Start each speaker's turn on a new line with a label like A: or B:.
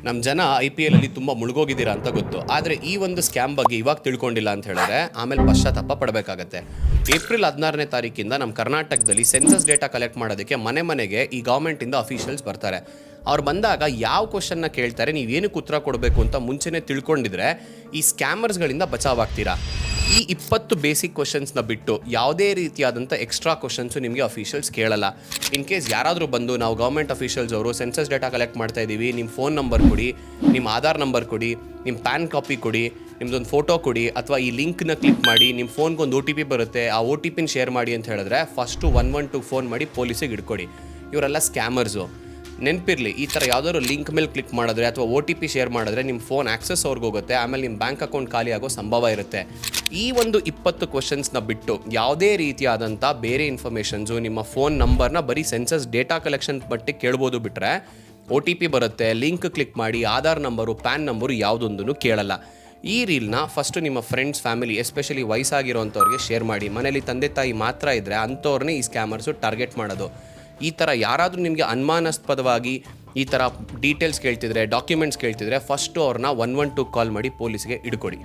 A: ನಮ್ಮ ಜನ IPL ಅಲ್ಲಿ ತುಂಬ ಮುಳುಗೋಗಿದ್ದೀರಾ ಅಂತ ಗೊತ್ತು. ಆದರೆ ಈ ಒಂದು ಸ್ಕ್ಯಾಮ್ ಬಗ್ಗೆ ಇವಾಗ ತಿಳ್ಕೊಂಡಿಲ್ಲ ಅಂತ ಹೇಳಿದ್ರೆ ಆಮೇಲೆ ಪಶ್ಚಾತ್ತಾಪ ಪಡಬೇಕಾಗತ್ತೆ. ಏಪ್ರಿಲ್ 16ನೇ ತಾರೀಕಿಂದ ನಮ್ಮ ಕರ್ನಾಟಕದಲ್ಲಿ ಸೆನ್ಸಸ್ ಡೇಟಾ ಕಲೆಕ್ಟ್ ಮಾಡೋದಕ್ಕೆ ಮನೆ ಮನೆಗೆ ಈ ಗೌರ್ಮೆಂಟಿಂದ ಅಫಿಷಿಯಲ್ಸ್ ಬರ್ತಾರೆ. ಅವ್ರು ಬಂದಾಗ ಯಾವ ಕ್ವಶನ್ನ ಕೇಳ್ತಾರೆ, ನೀವೇನಕ್ಕೆ ಉತ್ತರ ಕೊಡಬೇಕು ಅಂತ ಮುಂಚೆನೇ ತಿಳ್ಕೊಂಡಿದ್ರೆ ಈ ಸ್ಕ್ಯಾಮರ್ಸ್ಗಳಿಂದ ಬಚಾವಾಗ್ತೀರಾ. ಈ 20 ಬೇಸಿಕ್ ಕ್ವಶನ್ಸ್ನ ಬಿಟ್ಟು ಯಾವುದೇ ರೀತಿಯಾದಂಥ ಎಕ್ಸ್ಟ್ರಾ ಕ್ವಶನ್ಸು ನಿಮಗೆ ಅಫಿಷಿಯಲ್ಸ್ ಕೇಳಲ್ಲ. ಇನ್ ಕೇಸ್ ಯಾರಾದರೂ ಬಂದು ನಾವು ಗೌರ್ಮೆಂಟ್ ಅಫಿಷಿಯಲ್ಸ್ ಅವರು ಸೆನ್ಸಸ್ ಡೇಟಾ ಕಲೆಕ್ಟ್ ಮಾಡ್ತಾ ಇದ್ದೀವಿ, ನಿಮ್ಮ ಫೋನ್ ನಂಬರ್ ಕೊಡಿ, ನಿಮ್ಮ ಆಧಾರ್ ನಂಬರ್ ಕೊಡಿ, ನಿಮ್ಮ ಪ್ಯಾನ್ ಕಾಪಿ ಕೊಡಿ, ನಿಮ್ಮದೊಂದು ಫೋಟೋ ಕೊಡಿ, ಅಥವಾ ಈ ಲಿಂಕ್ನ ಕ್ಲಿಕ್ ಮಾಡಿ ನಿಮ್ಮ ಫೋನ್ಗೊಂದು OTP ಬರುತ್ತೆ, ಆ OTPನ ಶೇರ್ ಮಾಡಿ ಅಂತ ಹೇಳಿದ್ರೆ ಫಸ್ಟು 112 ಫೋನ್ ಮಾಡಿ ಪೊಲೀಸಿಗೆ ಹಿಡ್ಕೊಡಿ. ಇವರೆಲ್ಲ ಸ್ಕ್ಯಾಮರ್ಸು. ನೆನಪಿರಲಿ, ಈ ಥರ ಯಾವುದಾದ್ರು ಲಿಂಕ್ ಮೇಲೆ ಕ್ಲಿಕ್ ಮಾಡಿದ್ರೆ ಅಥವಾ OTP ಶೇರ್ ಮಾಡಿದ್ರೆ ನಿಮ್ಮ ಫೋನ್ ಆಕ್ಸೆಸ್ ಅವ್ರಿಗೆ ಹೋಗುತ್ತೆ, ಆಮೇಲೆ ನಿಮ್ಮ ಬ್ಯಾಂಕ್ ಅಕೌಂಟ್ ಖಾಲಿ ಆಗೋ ಸಂಭವ ಇರುತ್ತೆ. ಈ ಒಂದು 20 ಕ್ವಶನ್ಸ್ನ ಬಿಟ್ಟು ಯಾವುದೇ ರೀತಿಯಾದಂಥ ಬೇರೆ ಇನ್ಫಾರ್ಮೇಷನ್ಸು, ನಿಮ್ಮ ಫೋನ್ ನಂಬರ್ನ ಬರೀ ಸೆನ್ಸಸ್ ಡೇಟಾ ಕಲೆಕ್ಷನ್ ಮಟ್ಟಿಗೆ ಕೇಳ್ಬೋದು ಬಿಟ್ಟರೆ OTP ಬರುತ್ತೆ, ಲಿಂಕ್ ಕ್ಲಿಕ್ ಮಾಡಿ, ಆಧಾರ್ ನಂಬರು, ಪ್ಯಾನ್ ನಂಬರು ಯಾವುದೊಂದೂ ಕೇಳಲ್ಲ. ಈ ರೀಲ್ನ ಫಸ್ಟು ನಿಮ್ಮ ಫ್ರೆಂಡ್ಸ್, ಫ್ಯಾಮಿಲಿ, ಎಸ್ಪೆಷಲಿ ವಯಸ್ಸಾಗಿರೋಂಥವ್ರಿಗೆ ಶೇರ್ ಮಾಡಿ. ಮನೇಲಿ ತಂದೆ ತಾಯಿ ಮಾತ್ರ ಇದ್ದರೆ ಅಂಥವ್ರನ್ನೇ ಈ ಸ್ಕ್ಯಾಮರ್ಸು ಟಾರ್ಗೆಟ್ ಮಾಡೋದು. ಈ ಥರ ಯಾರಾದರೂ ನಿಮಗೆ ಅನುಮಾನಾಸ್ಪದವಾಗಿ ಈ ಥರ ಡೀಟೇಲ್ಸ್ ಕೇಳ್ತಿದ್ರೆ, ಡಾಕ್ಯುಮೆಂಟ್ಸ್ ಕೇಳ್ತಿದ್ರೆ ಫಸ್ಟು ಅವ್ರನ್ನ 112 ಕಾಲ್ ಮಾಡಿ ಪೊಲೀಸ್ಗೆ ಹಿಡ್ಕೊಡಿ.